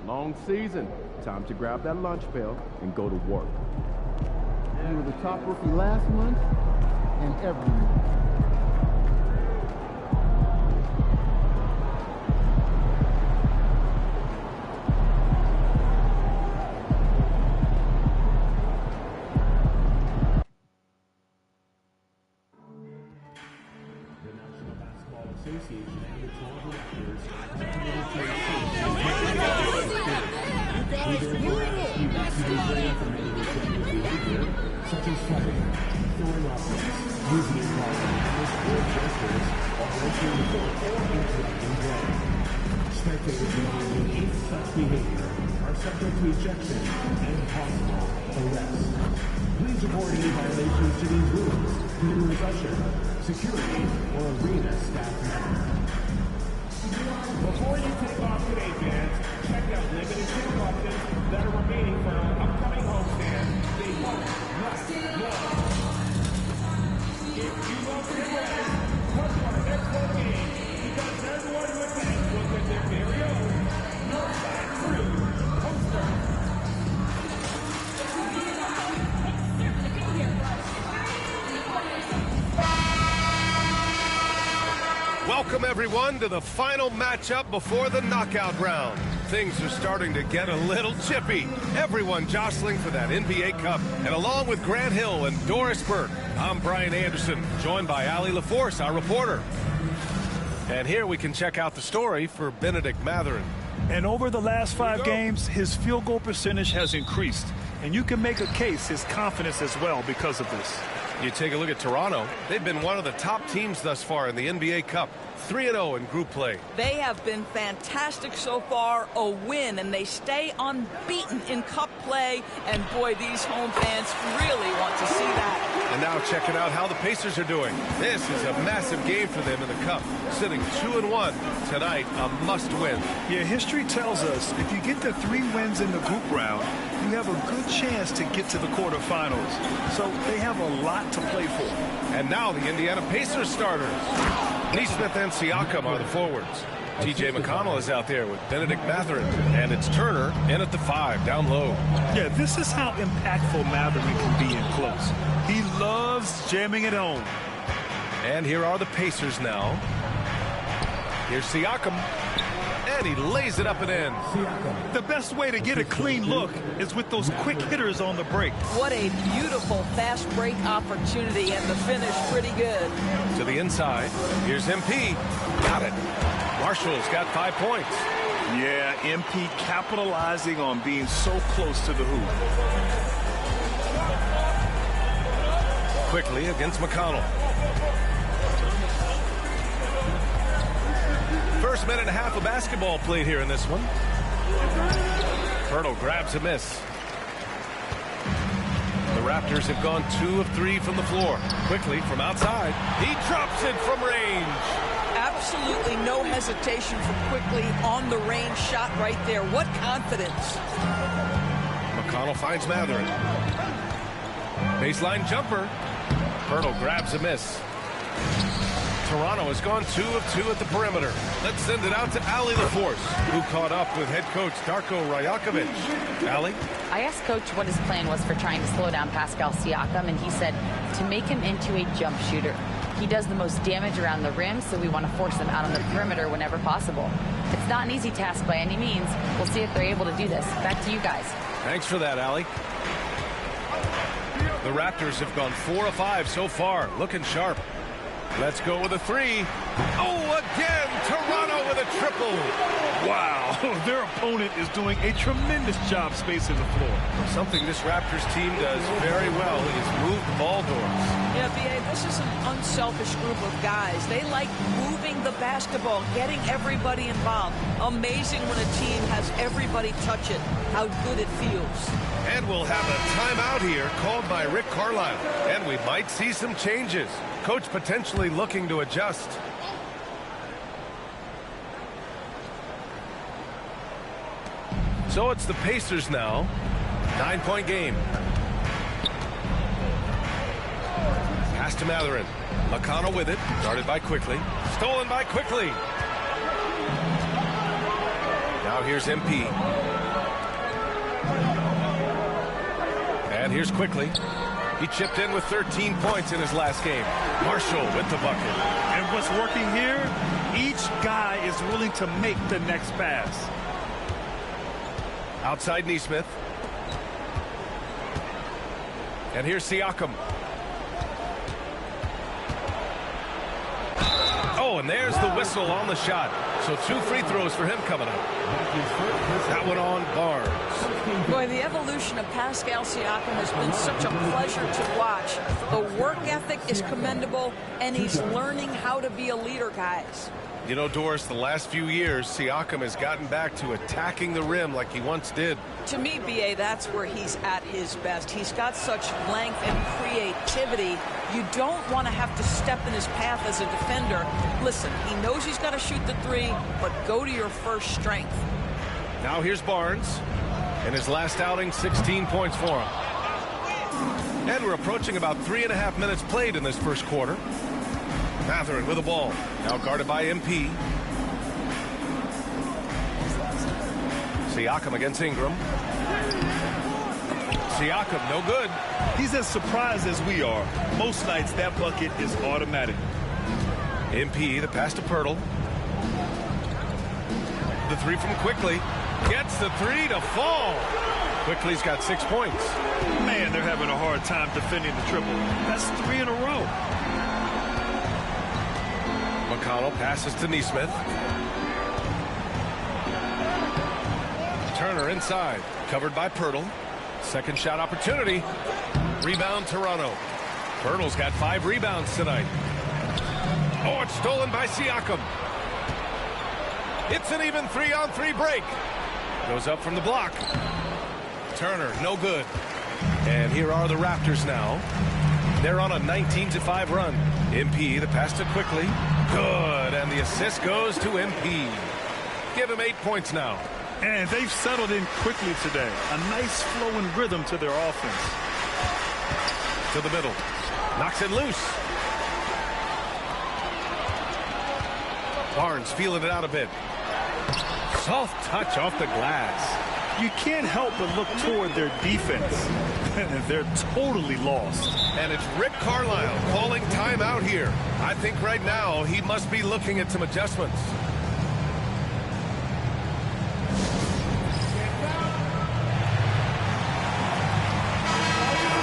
Long season. Time to grab that lunch pail and go to work. You were the top rookie last month and every month. Such as sweating, throwing up, using his body, or gestures, or entering the court or interrupting play. Spectators involved in any such behavior are subject to ejection and possible arrest. Please report any violations to these rules to the room's usher, security, or arena staff member. Before you take off today, fans, check out limited ticket options that are remaining for our upcoming homestand. They won't let go. If you love the red, come to our next home game, because everyone who attends will get their very own Northside Crew poster. Welcome, everyone, to the final matchup before the knockout round. Things are starting to get a little chippy. Everyone jostling for that NBA Cup. And along with Grant Hill and Doris Burke, I'm Brian Anderson, joined by Allie LaForce, our reporter. And here we can check out the story for Benedict Mathurin. And over the last 5 games, his field goal percentage has increased. And you can make a case his confidence as well because of this. You take a look at Toronto. They've been one of the top teams thus far in the NBA Cup. 3-0 in group play. They have been fantastic so far, a win, and they stay unbeaten in cup play. And boy, these home fans really want to see that. And now checking out how the Pacers are doing. This is a massive game for them in the Cup. Sitting 2-1 tonight, a must-win. Yeah, history tells us if you get the 3 wins in the group round, you have a good chance to get to the quarterfinals. So they have a lot to play for. And now the Indiana Pacers starters. Neesmith and Siakam are the forwards. T.J. McConnell is out there with Benedict Mathurin. And it's Turner in at the 5, down low. Yeah, this is how impactful Mathurin can be in close. He loves jamming it home. And here are the Pacers now. Here's Siakam. And he lays it up and in. The best way to get a clean look is with those quick hitters on the break. What a beautiful fast break opportunity, and the finish pretty good. To the inside. Here's MP. Got it. Marshall's got 5 points. Yeah, MP capitalizing on being so close to the hoop. Quickly against McConnell. First minute and a half of basketball played here in this one. Pirtle grabs a miss. The Raptors have gone 2 of 3 from the floor. Quickly from outside. He drops it from range. Absolutely no hesitation for Quickly on the range shot right there. What confidence. McConnell finds Mathurin. Baseline jumper. Pirtle grabs a miss. Toronto has gone 2 of 2 at the perimeter. Let's send it out to Allie LaForce, who caught up with head coach Darko Rajakovic. Allie? I asked Coach what his plan was for trying to slow down Pascal Siakam, and he said to make him into a jump shooter. He does the most damage around the rim, so we want to force him out on the perimeter whenever possible. It's not an easy task by any means. We'll see if they're able to do this. Back to you guys. Thanks for that, Allie. The Raptors have gone 4 of 5 so far, looking sharp. Let's go with a 3. Oh, again, Toronto with a triple. Wow, their opponent is doing a tremendous job spacing the floor. Something this Raptors team does very well is move the ball doors. Yeah, B.A., this is an unselfish group of guys. They like moving the basketball, getting everybody involved. Amazing when a team has everybody touch it, how good it feels. And we'll have a timeout here called by Rick Carlisle. And we might see some changes. Coach potentially looking to adjust. So it's the Pacers now. 9-point game. Pass to Mathurin. McConnell with it. Guarded by Quickly. Stolen by Quickly. Now here's MP. And here's Quickley. He chipped in with 13 points in his last game. Marshall with the bucket. And what's working here, each guy is willing to make the next pass. Outside Neesmith. And here's Siakam. Oh, and there's the whistle on the shot. So 2 free throws for him coming up. That one on Barnes. Boy, the evolution of Pascal Siakam has been such a pleasure to watch. The work ethic is commendable, and he's learning how to be a leader, guys. You know, Doris, the last few years, Siakam has gotten back to attacking the rim like he once did. To me, B.A., that's where he's at his best. He's got such length and creativity. You don't want to have to step in his path as a defender. Listen, he knows he's got to shoot the 3, but go to your first strength. Now here's Barnes. In his last outing, 16 points for him. And we're approaching about 3.5 minutes played in this first quarter. Mathurin with the ball. Now guarded by MP. Siakam against Ingram. Siakam, no good. He's as surprised as we are. Most nights, that bucket is automatic. MP, the pass to Pirtle. The 3 from Quickley. Gets the 3 to fall. Quickley's got 6 points. Man, they're having a hard time defending the triple. That's 3 in a row. McConnell passes to Neesmith. Turner inside. Covered by Pirtle. Second shot opportunity. Rebound Toronto. Pirtle's got 5 rebounds tonight. Oh, it's stolen by Siakam. It's an even 3-on-3 break. Goes up from the block. Turner, no good. And here are the Raptors now. They're on a 19-5 run. MP, the pass to Quickley. Good, and the assist goes to MP. Give him 8 points now. And they've settled in quickly today. A nice flowing rhythm to their offense. To the middle. Knocks it loose. Barnes feeling it out a bit. Soft touch off the glass. You can't help but look toward their defense. They're totally lost. And it's Rick Carlisle calling timeout here. I think right now he must be looking at some adjustments.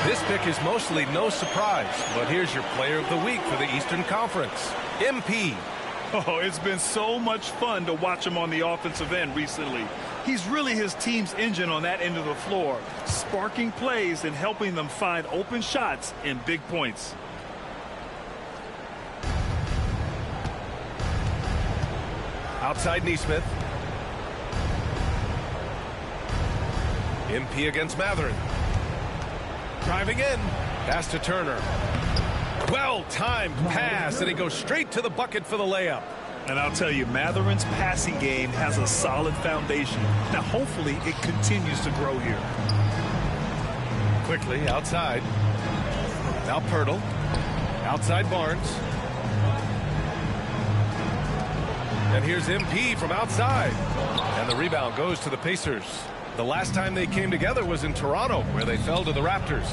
This pick is mostly no surprise, but here's your player of the week for the Eastern Conference, MP. Oh, it's been so much fun to watch him on the offensive end recently. He's really his team's engine on that end of the floor, sparking plays and helping them find open shots and big points. Outside Neesmith. MP against Mathurin. Driving in. Pass to Turner. Well-timed pass, and he goes straight to the bucket for the layup. And I'll tell you, Mathurin's passing game has a solid foundation. Now, hopefully, it continues to grow here. Quickly, outside. Now Pirtle. Outside Barnes. And here's MP from outside. And the rebound goes to the Pacers. The last time they came together was in Toronto, where they fell to the Raptors.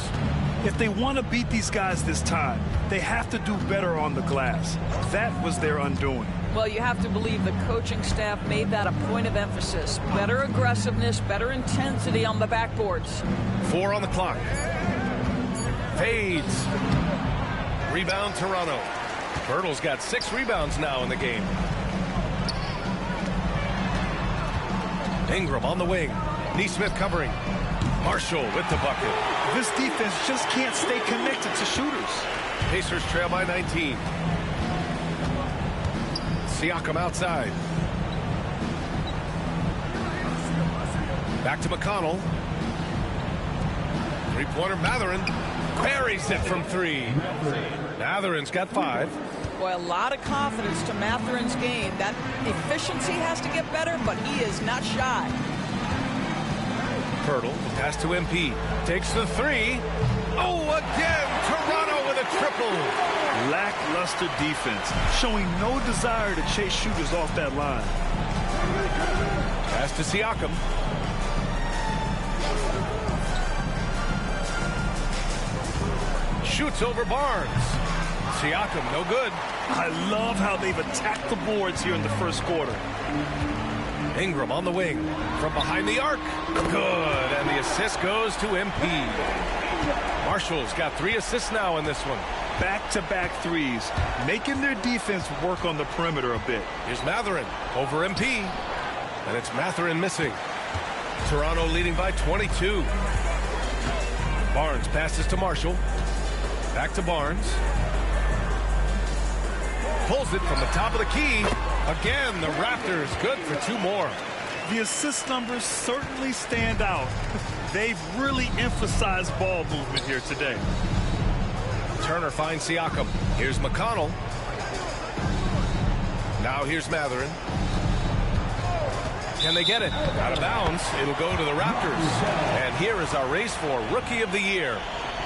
If they want to beat these guys this time, they have to do better on the glass. That was their undoing. Well, you have to believe the coaching staff made that a point of emphasis. Better aggressiveness, better intensity on the backboards. 4 on the clock. Fades. Rebound Toronto. Pirtle's got 6 rebounds now in the game. Ingram on the wing. Neesmith covering. Marshall with the bucket. This defense just can't stay connected to shooters. Pacers trail by 19. Siakam outside. Back to McConnell. Three-pointer Mathurin. Buries it from 3. Mathurin's got 5. Boy, a lot of confidence to Mathurin's game. That efficiency has to get better, but he is not shy. Pirtle, pass to MP. Takes the 3. Oh, again! Toronto with a triple. Lackluster defense, showing no desire to chase shooters off that line. Pass to Siakam. Shoots over Barnes. Siakam, no good. I love how they've attacked the boards here in the first quarter. Ingram on the wing. From behind the arc. Good. And the assist goes to MP. Marshall's got 3 assists now in this one. Back-to-back threes, making their defense work on the perimeter a bit. Here's Matherin over MP. And it's Matherin missing. Toronto leading by 22. Barnes passes to Marshall. Back to Barnes. Pulls it from the top of the key. Again, the Raptors good for 2 more. The assist numbers certainly stand out. They've really emphasized ball movement here today. Turner finds Siakam. Here's McConnell. Now here's Matherin. Can they get it? Out of bounds. It'll go to the Raptors. And here is our race for Rookie of the Year.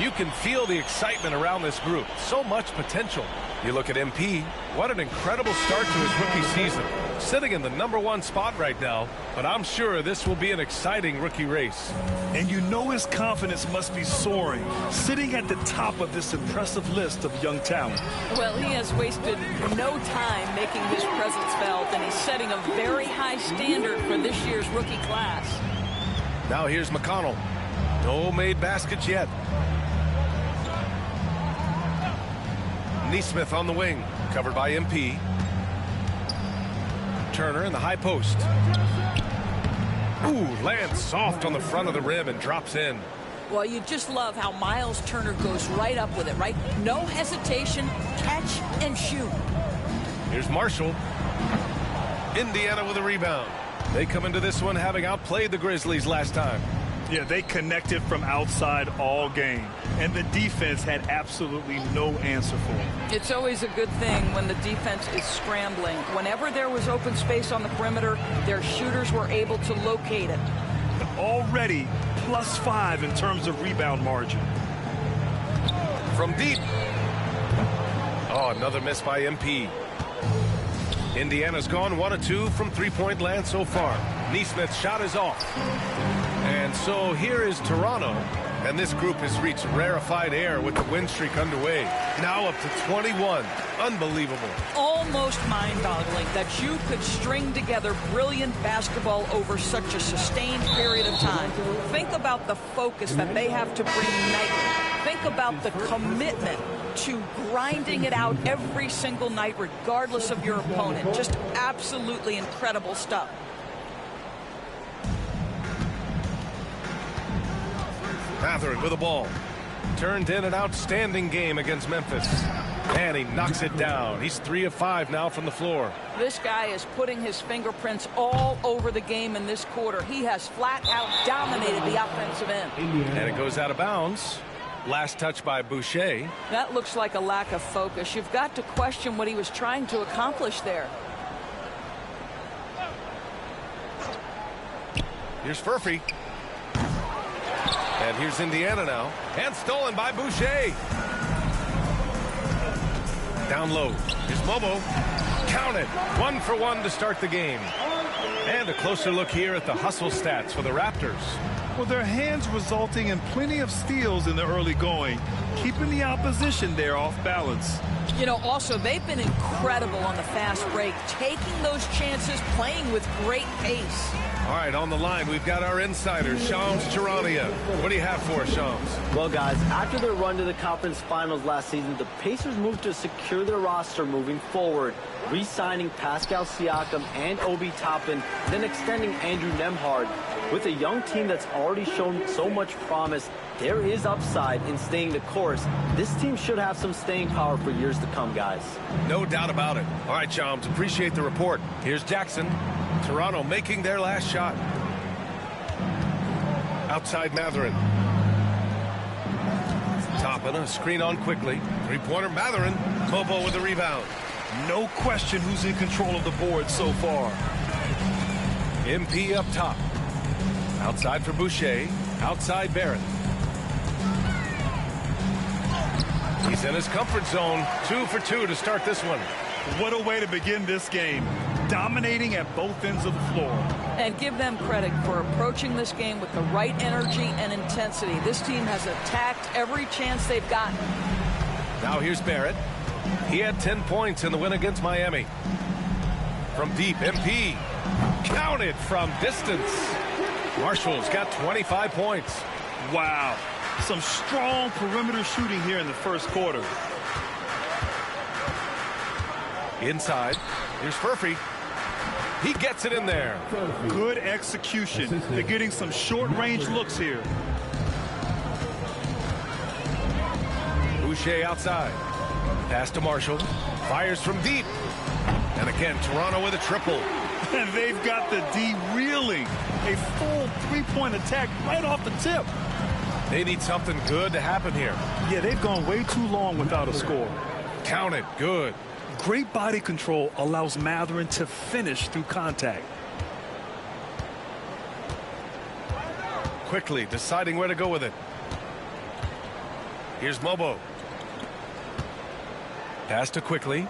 You can feel the excitement around this group. So much potential. You look at MP. What an incredible start to his rookie season. Sitting in the #1 spot right now, but I'm sure this will be an exciting rookie race. And you know his confidence must be soaring, sitting at the top of this impressive list of young talent. Well, he has wasted no time making his presence felt, and he's setting a very high standard for this year's rookie class. Now here's McConnell. No made baskets yet. Nesmith on the wing, covered by MP. Turner in the high post. Ooh, lands soft on the front of the rim and drops in. Well, you just love how Miles Turner goes right up with it, right? No hesitation, catch and shoot. Here's Marshall. Indiana with a rebound. They come into this one having outplayed the Grizzlies last time. Yeah, they connected from outside all game, and the defense had absolutely no answer for them. It's always a good thing when the defense is scrambling. Whenever there was open space on the perimeter, their shooters were able to locate it. Already +5 in terms of rebound margin. From deep. Oh, another miss by MP. Indiana's gone 1 of 2 from 3-point land so far. Nesmith's shot is off. And so here is Toronto, and this group has reached rarefied air with the win streak underway. Now up to 21. Unbelievable. Almost mind-boggling that you could string together brilliant basketball over such a sustained period of time. Think about the focus that they have to bring nightly. Think about the commitment to grinding it out every single night, regardless of your opponent. Just absolutely incredible stuff. Matherin with the ball. Turned in an outstanding game against Memphis. And he knocks it down. He's 3 of 5 now from the floor. This guy is putting his fingerprints all over the game in this quarter. He has flat out dominated the offensive end. And it goes out of bounds. Last touch by Boucher. That looks like a lack of focus. You've got to question what he was trying to accomplish there. Here's Furphy. And here's Indiana now. And stolen by Boucher. Down low. Here's Momo. Count it. 1 for 1 to start the game. And a closer look here at the hustle stats for the Raptors. Well, their hands resulting in plenty of steals in the early going, keeping the opposition there off balance. You know, also, they've been incredible on the fast break, taking those chances, playing with great pace. All right, on the line, we've got our insider, Shams Charania. What do you have for us, Shams? Well, guys, after their run to the conference finals last season, the Pacers moved to secure their roster moving forward, re-signing Pascal Siakam and Obi Toppin, then extending Andrew Nembhard. With a young team that's already shown so much promise, there is upside in staying the course. This team should have some staying power for years to come, guys. No doubt about it. All right, Shams, appreciate the report. Here's Jackson. Toronto making their last shot. Outside Matherin. Toppin, a screen on quickly. Three-pointer Matherin. Bobo with the rebound. No question who's in control of the board so far. MP up top. Outside for Boucher. Outside Barrett. He's in his comfort zone. 2 for 2 to start this one. What a way to begin this game. Dominating at both ends of the floor. And give them credit for approaching this game with the right energy and intensity. This team has attacked every chance they've gotten. Now here's Barrett. He had 10 points in the win against Miami. From deep, MP. Counted from distance. Marshall's got 25 points. Wow. Some strong perimeter shooting here in the first quarter. Inside. Here's Furphy. He gets it in there. Good execution. They're getting some short-range looks here. Boucher outside. Pass to Marshall. Fires from deep. And again, Toronto with a triple. And they've got the D reeling. A full three-point attack right off the tip. They need something good to happen here. Yeah, they've gone way too long without a score. Count it. Good. Great body control allows Mathurin to finish through contact. Quickly deciding where to go with it. Here's Mobo. Pass to Quickly.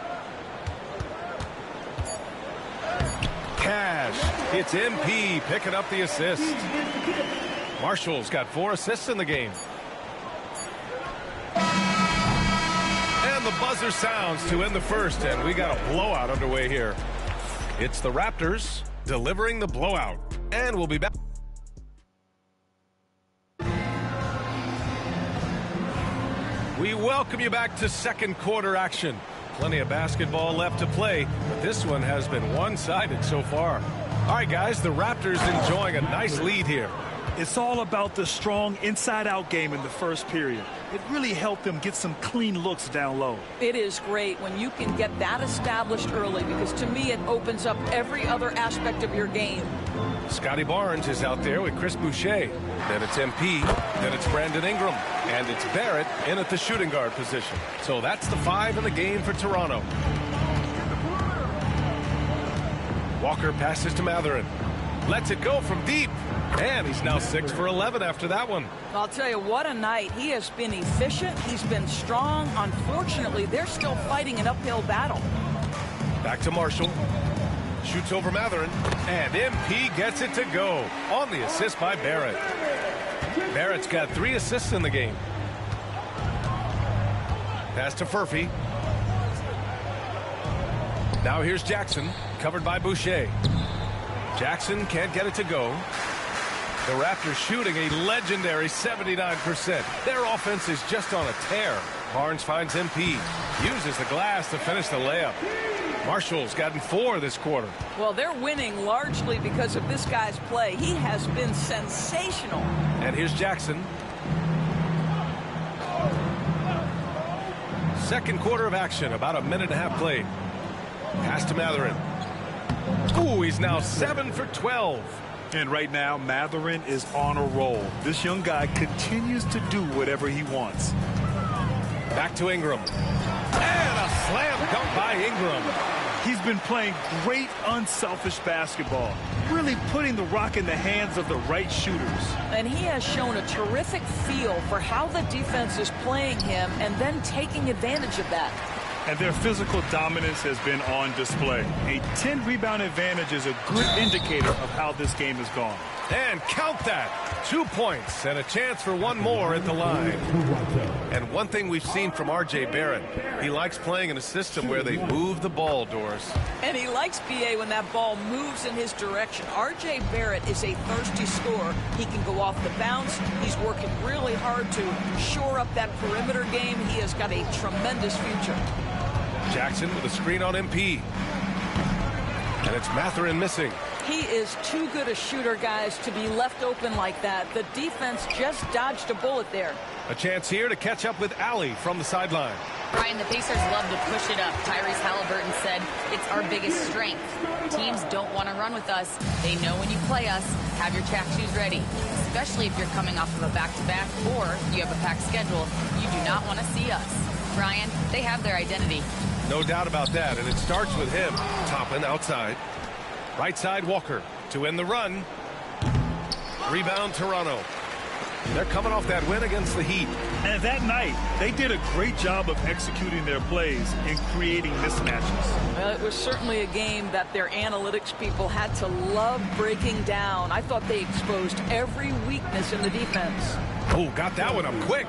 Cash. It's MP picking up the assist. Marshall's got 4 assists in the game. And the buzzer sounds to end the first, and we got a blowout underway here. It's the Raptors delivering the blowout, and we'll be back. We welcome you back to second quarter action. Plenty of basketball left to play, but this one has been one-sided so far. All right, guys, the Raptors enjoying a nice lead here. It's all about the strong inside-out game in the first period. It really helped them get some clean looks down low. It is great when you can get that established early, because to me it opens up every other aspect of your game. Scotty Barnes is out there with Chris Boucher. Then it's MP. Then it's Brandon Ingram. And it's Barrett in at the shooting guard position. So that's the 5 in the game for Toronto. Walker passes to Mathurin. Lets it go from deep. And he's now 6 for 11 after that one. I'll tell you, what a night. He has been efficient. He's been strong. Unfortunately, they're still fighting an uphill battle. Back to Marshall. Shoots over Mathurin. And MP gets it to go on the assist by Barrett. Barrett's got 3 assists in the game. Pass to Furphy. Now here's Jackson, covered by Boucher. Jackson can't get it to go. The Raptors shooting a legendary 79%. Their offense is just on a tear. Barnes finds MP. Uses the glass to finish the layup. Marshall's gotten 4 this quarter. Well, they're winning largely because of this guy's play. He has been sensational. And here's Jackson. Second quarter of action, about a minute and a half played. Pass to Mathurin. Ooh, he's now 7 for 12. And right now, Mathurin is on a roll. This young guy continues to do whatever he wants. Back to Ingram. And a slam dunk by Ingram. He's been playing great, unselfish basketball, really putting the rock in the hands of the right shooters. And he has shown a terrific feel for how the defense is playing him and then taking advantage of that. And their physical dominance has been on display. A 10-rebound advantage is a good indicator of how this game has gone. And count that. 2 points and a chance for one more at the line. And one thing we've seen from R.J. Barrett, he likes playing in a system where they move the ball, Doris. And he likes BA when that ball moves in his direction. R.J. Barrett is a thirsty scorer. He can go off the bounce. He's working really hard to shore up that perimeter game. He has got a tremendous future. Jackson with a screen on MP. And it's Mathurin missing. He is too good a shooter, guys, to be left open like that. The defense just dodged a bullet there. A chance here to catch up with Allie from the sideline. Brian, the Pacers love to push it up. Tyrese Halliburton said it's our biggest strength. Teams don't want to run with us. They know when you play us, have your track shoes ready, especially if you're coming off of a back-to-back or you have a packed schedule. You do not want to see us. Brian, they have their identity. No doubt about that, and it starts with him. Toppin outside. Right side, Walker to end the run. Rebound, Toronto. They're coming off that win against the Heat. And that night, they did a great job of executing their plays and creating mismatches. Well, it was certainly a game that their analytics people had to love breaking down. I thought they exposed every weakness in the defense. Oh, got that one up quick.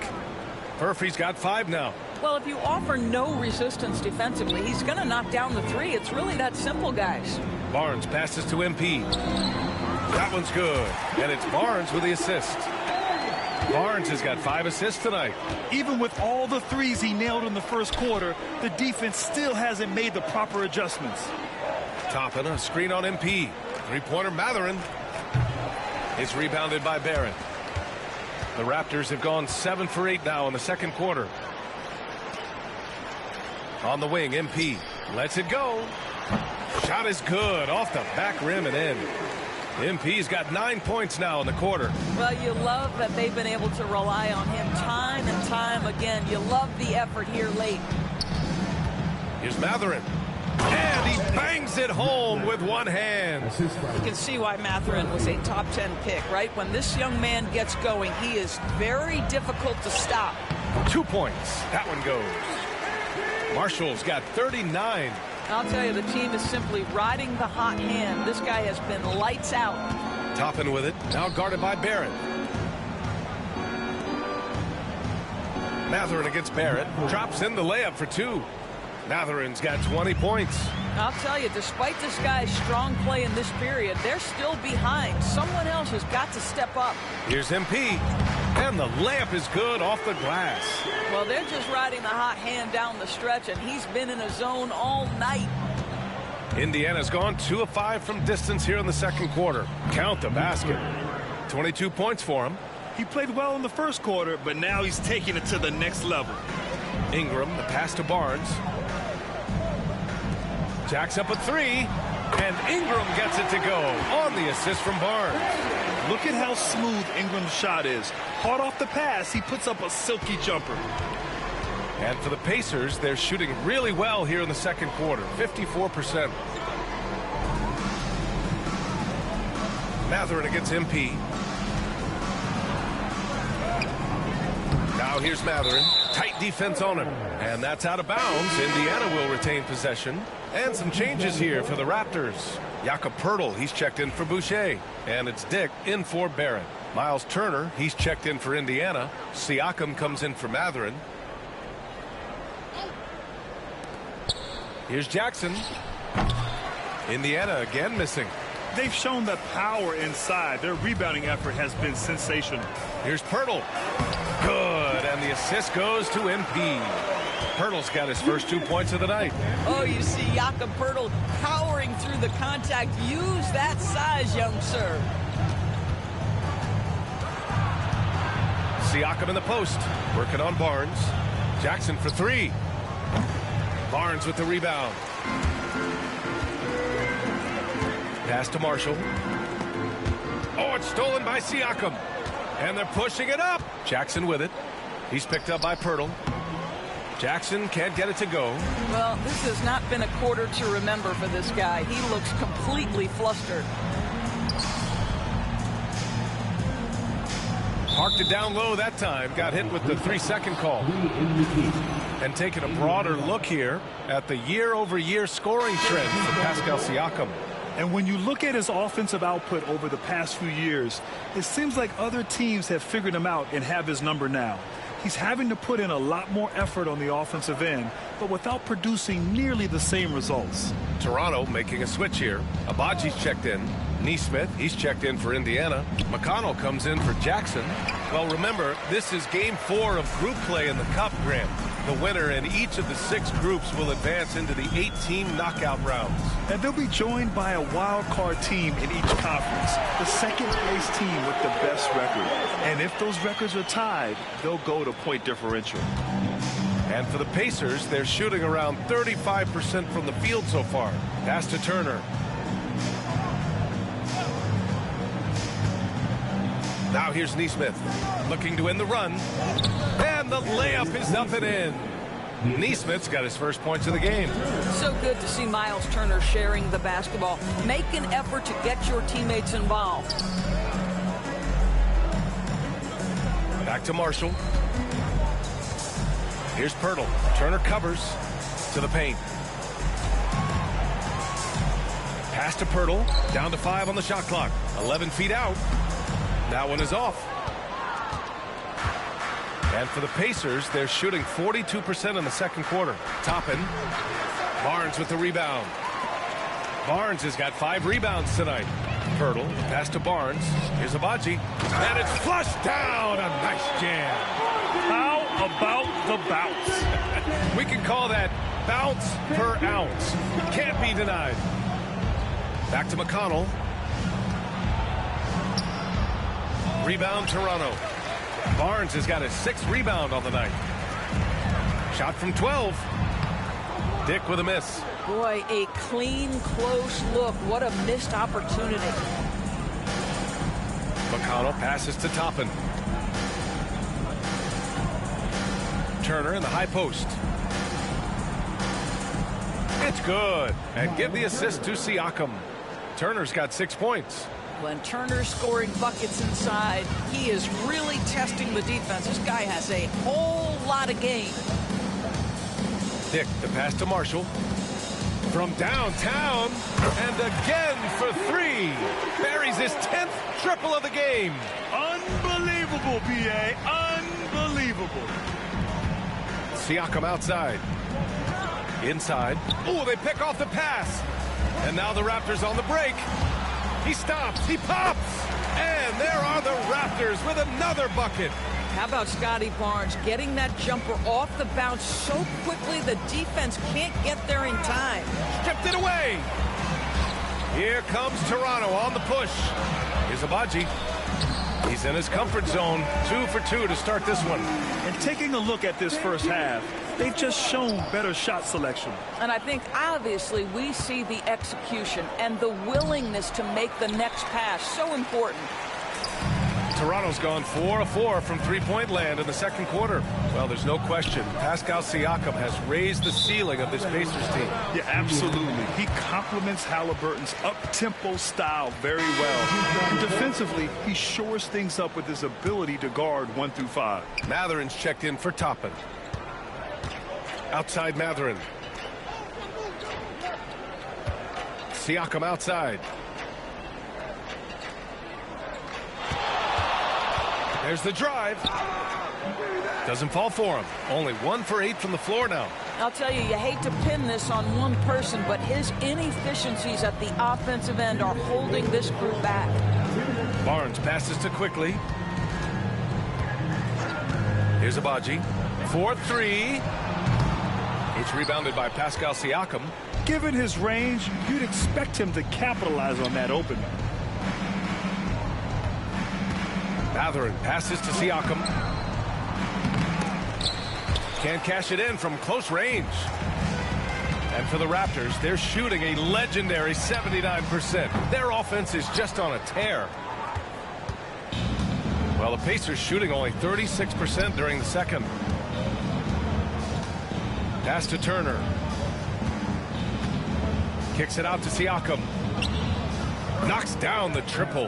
Murphy's got 5 now. Well, if you offer no resistance defensively, he's going to knock down the 3. It's really that simple, guys. Barnes passes to MP. That one's good. And it's Barnes with the assist. Barnes has got 5 assists tonight. Even with all the threes he nailed in the first quarter, the defense still hasn't made the proper adjustments. Toppin, a screen on MP. Three-pointer Matherin is rebounded by Barrett. The Raptors have gone 7 for 8 now in the second quarter. On the wing, MP lets it go. Shot is good off the back rim and in. MP's got 9 points now in the quarter. Well, you love that they've been able to rely on him time and time again. You love the effort here late. Here's Matherin. And he bangs it home with one hand. You can see why Matherin was a top 10 pick, right? When this young man gets going, he is very difficult to stop. 2 points. That one goes. Marshall's got 39. I'll tell you, the team is simply riding the hot hand. This guy has been lights out. Toppin with it. Now guarded by Barrett. Matherin against Barrett. Drops in the layup for 2. Matherin's got 20 points. I'll tell you, despite this guy's strong play in this period, they're still behind. Someone else has got to step up. Here's MP. And the layup is good off the glass. Well, they're just riding the hot hand down the stretch, and he's been in a zone all night. Indiana's gone 2 of 5 from distance here in the second quarter. Count the basket. 22 points for him. He played well in the first quarter, but now he's taking it to the next level. Ingram, the pass to Barnes. Jacks up a 3, and Ingram gets it to go on the assist from Barnes. Look at how smooth Ingram's shot is. Hard off the pass, he puts up a silky jumper. And for the Pacers, they're shooting really well here in the second quarter, 54%. Matherin against MP. Now here's Matherin. Tight defense on him. And that's out of bounds. Indiana will retain possession. And some changes here for the Raptors. Jakob Poeltl, he's checked in for Boucher. And it's Dick in for Barrett. Miles Turner, he's checked in for Indiana. Siakam comes in for Matherin. Here's Jackson. Indiana again missing. They've shown the power inside. Their rebounding effort has been sensational. Here's Poeltl. Good, and the assist goes to MP. Poeltl's got his first 2 points of the night. Oh, you see Jakob Poeltl powering through the contact. Use that size, young sir. Siakam in the post, working on Barnes. Jackson for 3. Barnes with the rebound. Pass to Marshall. Oh, it's stolen by Siakam. And they're pushing it up. Jackson with it. He's picked up by Poeltl. Jackson can't get it to go. Well, this has not been a quarter to remember for this guy. He looks completely flustered. Parked it down low that time. Got hit with the 3-second call. And taking a broader look here at the year-over-year scoring trend for Pascal Siakam. And when you look at his offensive output over the past few years, it seems like other teams have figured him out and have his number now. He's having to put in a lot more effort on the offensive end, but without producing nearly the same results. Toronto making a switch here. Abaji's checked in. Nesmith, he's checked in for Indiana. McConnell comes in for Jackson. Well, remember, this is game 4 of group play in the Cup, Grant. The winner in each of the 6 groups will advance into the 8-team knockout rounds. And they'll be joined by a wild card team in each conference, the second-place team with the best record. And if those records are tied, they'll go to point differential. And for the Pacers, they're shooting around 35% from the field so far. Pass to Turner. Now here's Nesmith looking to end the run. And the layup is up and in. Nesmith's got his first points of the game. So good to see Miles Turner sharing the basketball. Make an effort to get your teammates involved. Back to Marshall. Here's Poeltl. Turner covers to the paint. Pass to Poeltl. Down to 5 on the shot clock. 11 feet out. That one is off. And for the Pacers, they're shooting 42% in the second quarter. Toppin. Barnes with the rebound. Barnes has got 5 rebounds tonight. Hurdle, pass to Barnes. Here's Abaji. And it's flushed down. A nice jam. How about the bounce? We can call that bounce per ounce. Can't be denied. Back to McConnell. Rebound, Toronto. Barnes has got his 6th rebound on the night. Shot from 12. Dick with a miss. Boy, a clean, close look. What a missed opportunity. McConnell passes to Toppin. Turner in the high post. It's good. And give the assist to Siakam. Turner's got 6 points. When Turner's scoring buckets inside, he is really testing the defense. This guy has a whole lot of game. Dick, the pass to Marshall. From downtown, and again for 3. Buries his 10th triple of the game. Unbelievable, PA. Unbelievable. Siakam outside. Inside. Oh, they pick off the pass. And now the Raptors on the break. He stops. He pops. And there are the Raptors with another bucket. How about Scotty Barnes getting that jumper off the bounce so quickly the defense can't get there in time. Stripped it away. Here comes Toronto on the push. Here's Abaji. He's in his comfort zone. 2 for 2 to start this one. And taking a look at this first half, they've just shown better shot selection. And I think obviously we see the execution and the willingness to make the next pass so important. Toronto's gone 4 of 4 from three-point land in the second quarter. Well, there's no question. Pascal Siakam has raised the ceiling of this Pacers team. Yeah, absolutely. He complements Halliburton's up-tempo style very well. And defensively, he shores things up with his ability to guard 1 through 5. Matherin's checked in for Toppin. Outside Matherin. Siakam outside. There's the drive. Doesn't fall for him. Only 1 for 8 from the floor now. I'll tell you, you hate to pin this on one person, but his inefficiencies at the offensive end are holding this group back. Barnes passes to Quickley. Here's Abaji. 4-3. It's rebounded by Pascal Siakam. Given his range, you'd expect him to capitalize on that opener. Matherin passes to Siakam. Can't cash it in from close range. And for the Raptors, they're shooting a legendary 79%. Their offense is just on a tear. Well, the Pacers shooting only 36% during the second. Pass to Turner. Kicks it out to Siakam. Knocks down the triple.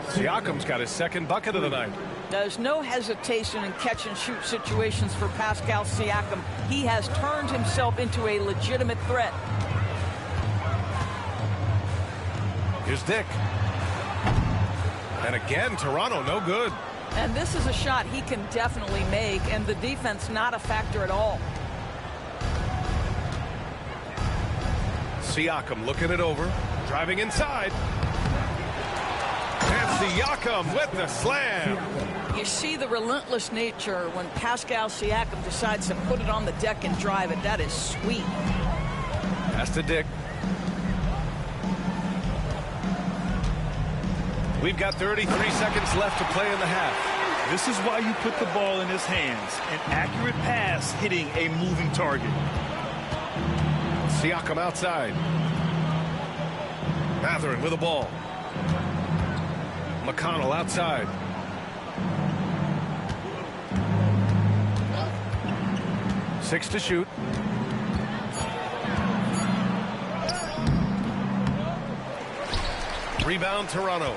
Siakam's got his 2nd bucket of the night. There's no hesitation in catch-and-shoot situations for Pascal Siakam. He has turned himself into a legitimate threat. Here's Dick. And again, Toronto no good. And this is a shot he can definitely make, and the defense not a factor at all. Siakam looking it over. Driving inside. And Siakam with the slam. You see the relentless nature when Pascal Siakam decides to put it on the deck and drive it. That is sweet. Pass to Dick. We've got 33 seconds left to play in the half. This is why you put the ball in his hands. An accurate pass hitting a moving target. Siakam outside. Matherin with the ball. McConnell outside. Six to shoot. Rebound Toronto.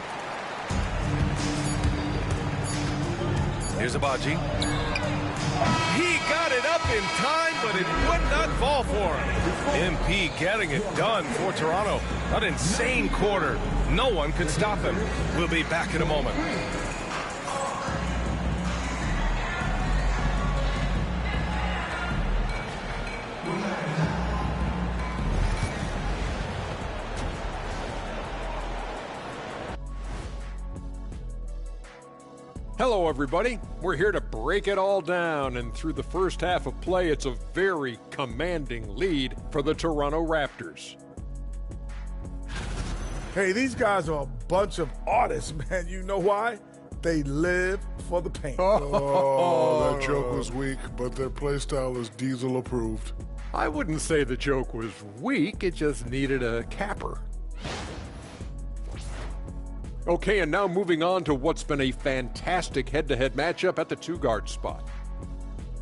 Here's Abaji. He got it up in time, but it would not fall for him. MP getting it done for Toronto. An insane quarter. No one could stop him. We'll be back in a moment. Hello, everybody. We're here to break it all down, and through the first half of play, it's a very commanding lead for the Toronto Raptors. Hey, these guys are a bunch of artists, man. You know why? They live for the paint. Oh, that joke was weak, but their play style is Diesel approved. I wouldn't say the joke was weak, it just needed a capper. Okay, and now moving on to what's been a fantastic head-to-head matchup at the two-guard spot.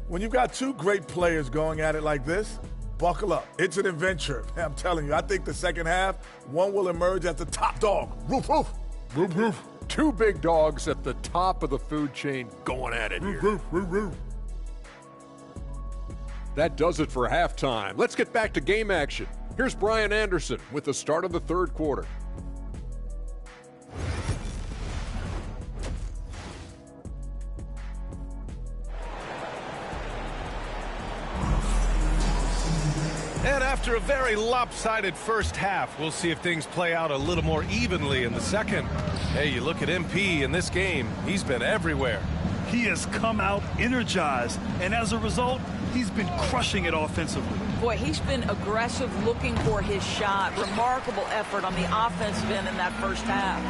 When you've got two great players going at it like this, buckle up. It's an adventure. I'm telling you, I think the second half, one will emerge as the top dog. Roof, roof. Roof, roof. Two big dogs at the top of the food chain going at it here. Roof, roof, roof. That does it for halftime. Let's get back to game action. Here's Brian Anderson with the start of the third quarter. And after a very lopsided first half, we'll see if things play out a little more evenly in the second. Hey, you look at MP in this game, he's been everywhere. He has come out energized, and as a result, he's been crushing it offensively. Boy, he's been aggressive, looking for his shot. Remarkable effort on the offensive end in that first half.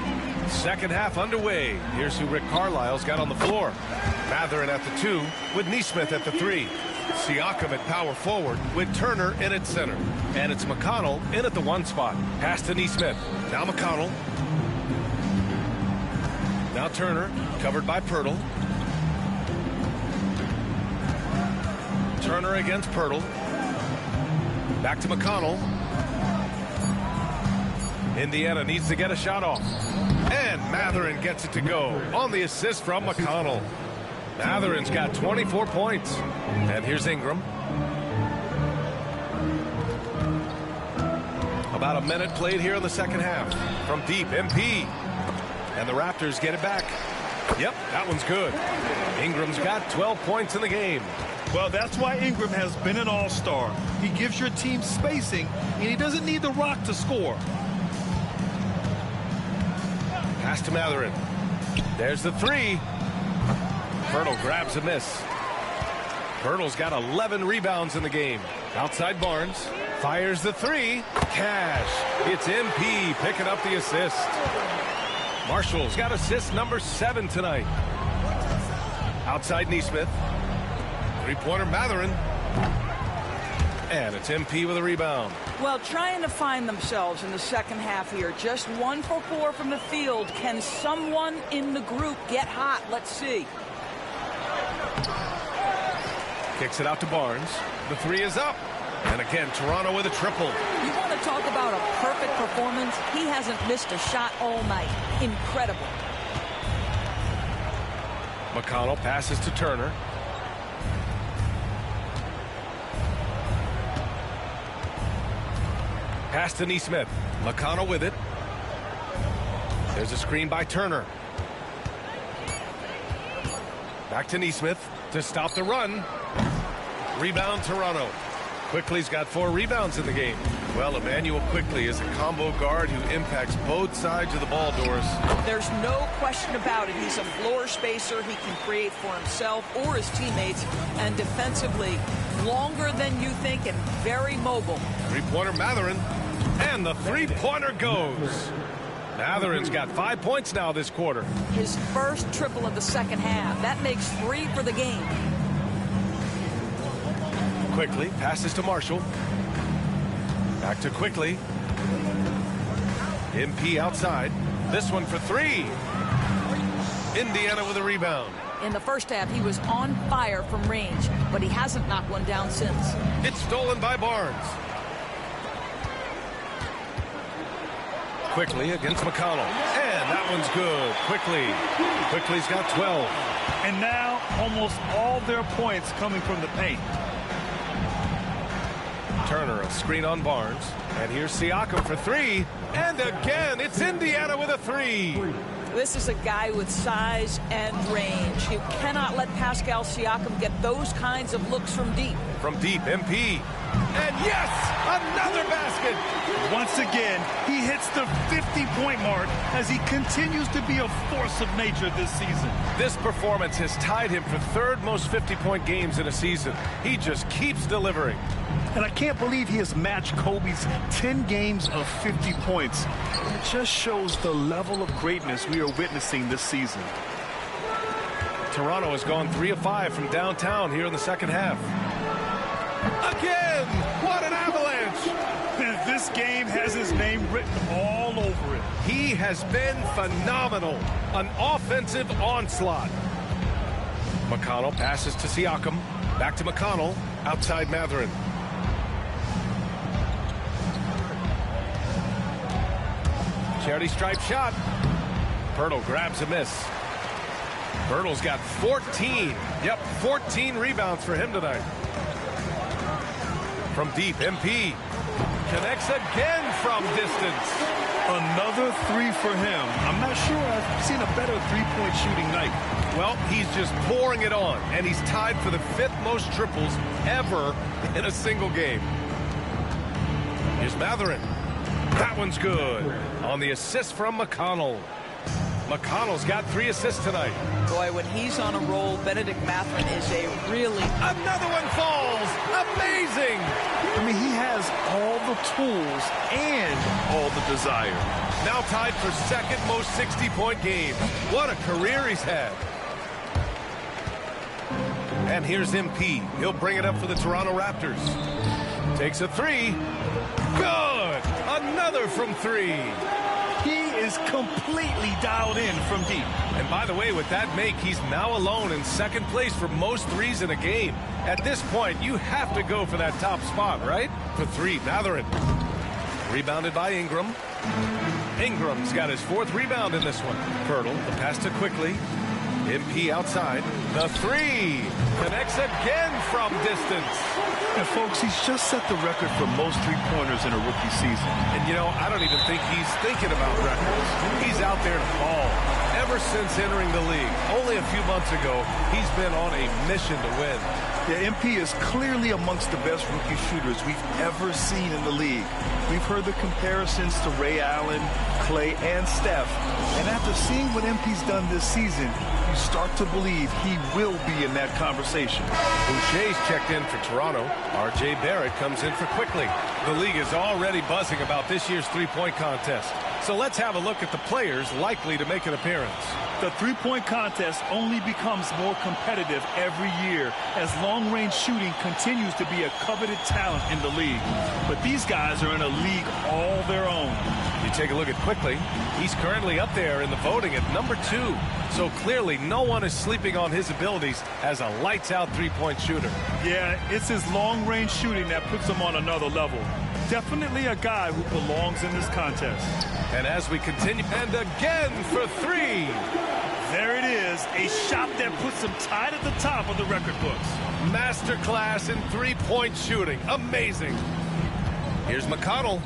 Second half underway. Here's who Rick Carlisle's got on the floor. Mathurin at the 2 with Nesmith at the 3. Siakam at power forward with Turner in at center. And it's McConnell in at the 1 spot. Pass to Nesmith. Now McConnell. Now Turner, covered by Pirtle. Turner against Pirtle. Back to McConnell. Indiana needs to get a shot off. And Mathurin gets it to go on the assist from McConnell. Mathurin's got 24 points. And here's Ingram. About a minute played here in the second half. From deep, MP. And the Raptors get it back. Yep, that one's good. Ingram's got 12 points in the game. Well, that's why Ingram has been an all-star. He gives your team spacing, and he doesn't need the rock to score. Pass to Mathurin. There's the 3. Pirtle grabs a miss. Pirtle's got 11 rebounds in the game. Outside Barnes. Fires the 3. Cash. It's MP picking up the assist. Marshall's got assist number 7 tonight. Outside Nesmith. Three-pointer Mathurin. And it's MP with a rebound. Well, trying to find themselves in the second half here. Just 1 for 4 from the field. Can someone in the group get hot? Let's see. Kicks it out to Barnes. The 3 is up. And again, Toronto with a triple. You want to talk about a perfect performance? He hasn't missed a shot all night. Incredible. McConnell passes to Turner. Pass to Nesmith. McConnell with it. There's a screen by Turner. Back to Nesmith to stop the run. Rebound Toronto. Quickly's got 4 rebounds in the game. Well, Emmanuel Quickley is a combo guard who impacts both sides of the ball, Doris. There's no question about it. He's a floor spacer. He can create for himself or his teammates. And defensively, longer than you think and very mobile. Three-pointer Mathurin. And the three-pointer goes. Mathurin's got 5 points now this quarter. His first triple of the second half. That makes 3 for the game. Quickly passes to Marshall. Back to Quickly. MP outside. This one for 3. Indiana with a rebound. In the first half, he was on fire from range, but he hasn't knocked one down since. It's stolen by Barnes. Quickly against McConnell. And that one's good. Quickly's got 12. And now almost all their points coming from the paint. Turner, a screen on Barnes. And here's Siakam for 3. And again, it's Indiana with a 3. This is a guy with size and range. You cannot let Pascal Siakam get those kinds of looks from deep. From deep, MP. And yes, another basket. Once again, he hits the 50-point mark as he continues to be a force of nature this season. This performance has tied him for third most 50-point games in a season. He just keeps delivering. And I can't believe he has matched Kobe's 10 games of 50 points. It just shows the level of greatness we are witnessing this season. Toronto has gone 3 of 5 from downtown here in the second half. Again! What an avalanche! And this game has his name written all over it. He has been phenomenal. An offensive onslaught. McConnell passes to Siakam. Back to McConnell. Outside Mathurin. Charity stripe shot. Pirtle grabs a miss. Pirtle's got 14. Yep, 14 rebounds for him tonight. From deep, MP connects again from distance. Another three for him. I'm not sure I've seen a better three-point shooting night. Well, he's just pouring it on, and he's tied for the 5th most triples ever in a single game. Here's Mathurin. That one's good. On the assist from McConnell. McConnell's got 3 assists tonight. Boy, when he's on a roll, Benedict Mathurin is a really... Another one falls! Amazing! I mean, he has all the tools and all the desire. Now tied for 2nd most 60-point game. What a career he's had. And here's MP. He'll bring it up for the Toronto Raptors. Takes a 3. Good! Another from 3. He is completely dialed in from deep. And by the way, with that make, he's now alone in 2nd place for most threes in a game. At this point, you have to go for that top spot, right? For 3, Mathurin. Rebounded by Ingram. Ingram's got his 4th rebound in this one. Pirtle, the pass to Quickly. MP outside. The 3 connects again from distance. And folks, he's just set the record for most three-pointers in a rookie season. And you know, I don't even think he's thinking about records. He's out there to ball. Ever since entering the league, only a few months ago, he's been on a mission to win. Yeah, MP is clearly amongst the best rookie shooters we've ever seen in the league. We've heard the comparisons to Ray Allen, Clay, and Steph. And after seeing what MP's done this season, you start to believe he will be in that conversation. Boucher's checked in for Toronto. R.J. Barrett comes in for Quickly. The league is already buzzing about this year's three-point contest. So let's have a look at the players likely to make an appearance. The three-point contest only becomes more competitive every year as long-range shooting continues to be a coveted talent in the league. But these guys are in a league all their own. You take a look at Quickly. He's currently up there in the voting at number 2. So clearly no one is sleeping on his abilities as a lights-out three-point shooter. Yeah, it's his long-range shooting that puts him on another level. Definitely a guy who belongs in this contest. And as we continue, and again for 3. There it is, a shot that puts him tied at the top of the record books. Masterclass in three-point shooting. Amazing. Here's McConnell.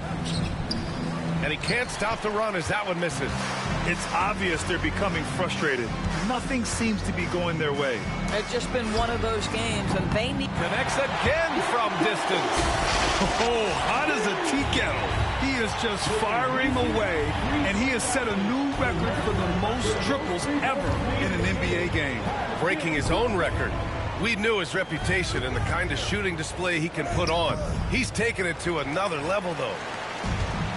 And he can't stop the run as that one misses. It's obvious they're becoming frustrated. Nothing seems to be going their way. It's just been one of those games, and they need... Connects again from distance. Oh, hot as a tea kettle. He is just firing away, and he has set a new record for the most triples ever in an NBA game. Breaking his own record. We knew his reputation and the kind of shooting display he can put on. He's taken it to another level, though.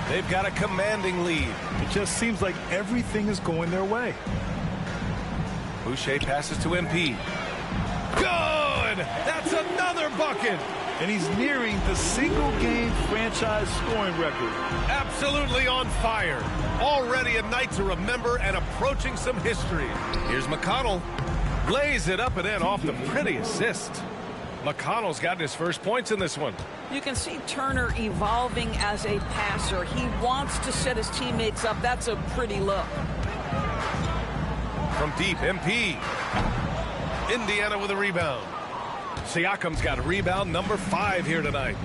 They've got a commanding lead. It just seems like everything is going their way. Boucher passes to MP. Good! That's another bucket! And he's nearing the single-game franchise scoring record. Absolutely on fire. Already a night to remember and approaching some history. Here's McConnell. Lays it up and in off the pretty assist. McConnell's gotten his first points in this one. You can see Turner evolving as a passer. He wants to set his teammates up. That's a pretty look. From deep, MP. Indiana with a rebound. Siakam's got a rebound, number 5 here tonight.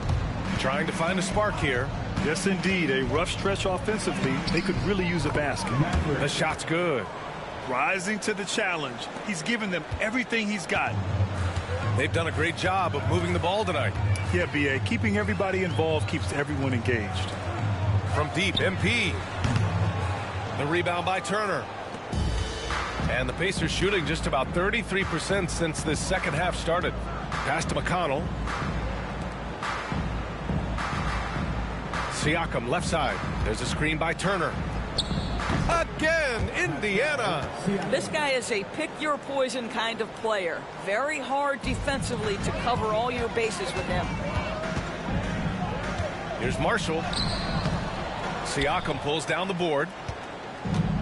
Trying to find a spark here. Yes, indeed. A rough stretch offensively. They could really use a basket. The shot's good. Rising to the challenge. He's given them everything he's got. They've done a great job of moving the ball tonight. Yeah, B.A. Keeping everybody involved keeps everyone engaged. From deep, MP. The rebound by Turner. And the Pacers shooting just about 33% since this second half started. Pass to McConnell. Siakam, left side. There's a screen by Turner. Again, Indiana. This guy is a pick-your-poison kind of player. Very hard defensively to cover all your bases with him. Here's Marshall. Siakam pulls down the board.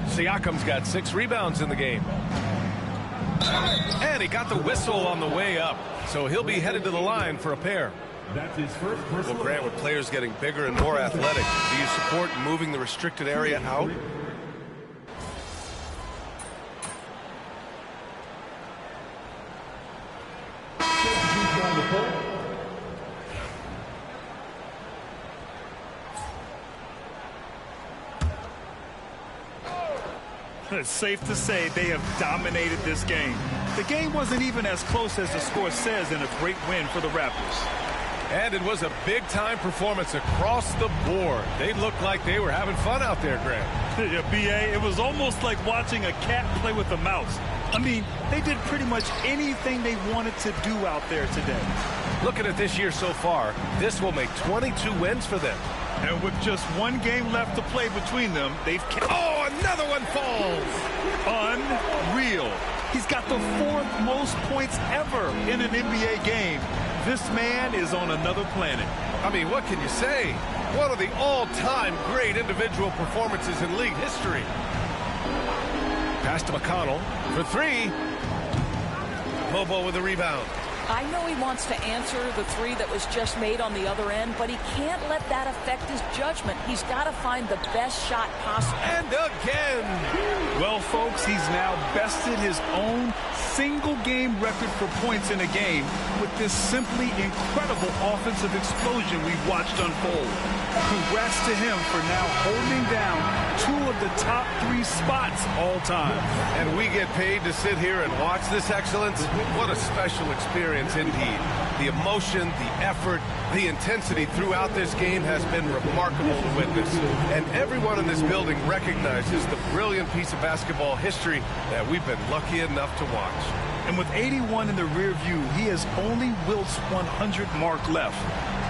Siakam's got 6 rebounds in the game. And he got the whistle on the way up. So he'll be headed to the line for a pair. That's his first personal. Well, Grant, with players getting bigger and more athletic, do you support moving the restricted area out? It's safe to say they have dominated this game. The game wasn't even as close as the score says in a great win for the Raptors. And it was a big-time performance across the board. They looked like they were having fun out there, Grant. Yeah, B.A., it was almost like watching a cat play with a mouse. I mean, they did pretty much anything they wanted to do out there today. Looking at this year so far, this will make 22 wins for them. And with just one game left to play between them, they've... Oh, another one falls! Unreal. He's got the 4th most points ever in an NBA game. This man is on another planet. I mean, what can you say? One of the all-time great individual performances in league history. Pass to McConnell for 3. Bobo with the rebound. I know he wants to answer the 3 that was just made on the other end, but he can't let that affect his judgment. He's got to find the best shot possible. And again! Well, folks, he's now bested his own single-game record for points in a game with this simply incredible offensive explosion we've watched unfold. Congrats to him for now holding down 2 of the top 3 spots all time. And we get paid to sit here and watch this excellence. What a special experience indeed. The emotion, the effort, the intensity throughout this game has been remarkable to witness. And everyone in this building recognizes the brilliant piece of basketball history that we've been lucky enough to watch. And with 81 in the rear view, he has only Wilt's 100 mark left.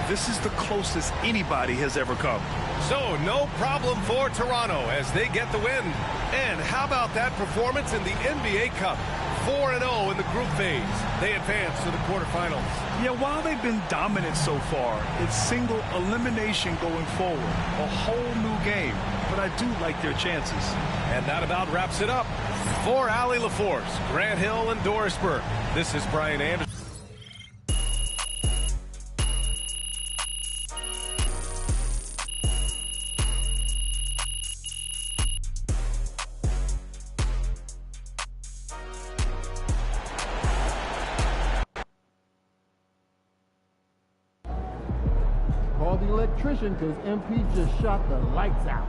This is the closest anybody has ever come. So no problem for Toronto as they get the win. And how about that performance in the NBA Cup? 4-0 in the group phase. They advance to the quarterfinals. Yeah, while they've been dominant so far, it's single elimination going forward. A whole new game. But I do like their chances. And that about wraps it up. For Allie LaForce, Grant Hill, and Dorisburg, this is Brian Anderson. Call the electrician because MP just shot the lights out.